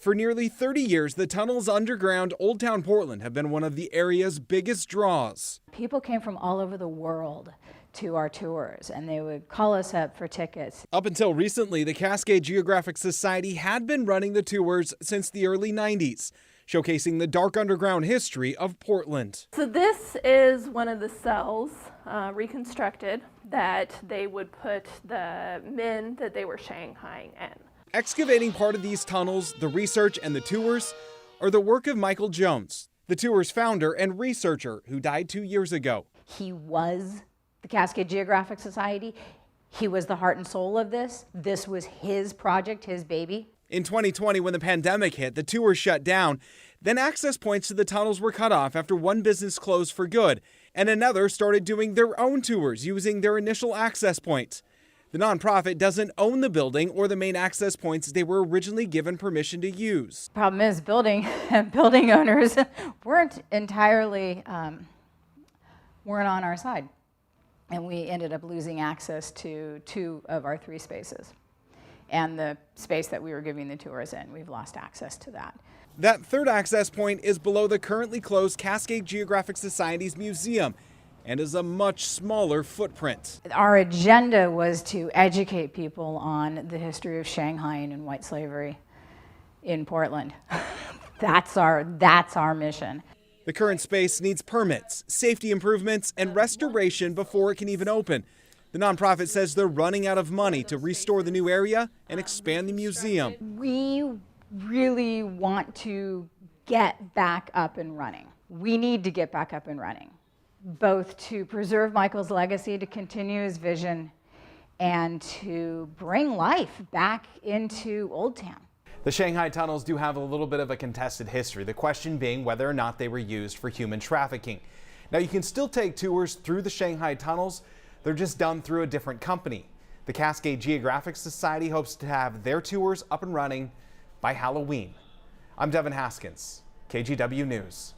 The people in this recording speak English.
For nearly 30 years, the tunnels underground Old Town Portland have been one of the area's biggest draws. People came from all over the world to our tours, and they would call us up for tickets. Up until recently, the Cascade Geographic Society had been running the tours since the early 90s, showcasing the dark underground history of Portland. So this is one of the cells reconstructed that they would put the men that they were shanghaiing in. Excavating part of these tunnels, the research and the tours are the work of Michael Jones, the tour's founder and researcher who died 2 years ago. He was the Cascade Geographic Society. He was the heart and soul of this. This was his project, his baby. In 2020, when the pandemic hit, the tours shut down. Then access points to the tunnels were cut off after one business closed for good, and another started doing their own tours using their initial access point. The nonprofit doesn't own the building or the main access points they were originally given permission to use. Problem is, building owners weren't entirely weren't on our side, and we ended up losing access to 2 of our 3 spaces. And the space that we were giving the tours in, we've lost access to that. That third access point is below the currently closed Cascade Geographic Society's museum and is a much smaller footprint. Our agenda was to educate people on the history of Shanghai and white slavery in Portland. That's our mission. The current space needs permits, safety improvements, and restoration before it can even open. The nonprofit says they're running out of money to restore the new area and expand the museum. We really want to get back up and running. We need to get back up and running, both to preserve Michael's legacy, to continue his vision, and to bring life back into Old Town. The Shanghai Tunnels do have a little bit of a contested history, the question being whether or not they were used for human trafficking. Now, you can still take tours through the Shanghai Tunnels. They're just done through a different company. The Cascade Geographic Society hopes to have their tours up and running by Halloween. I'm Devin Haskins, KGW News.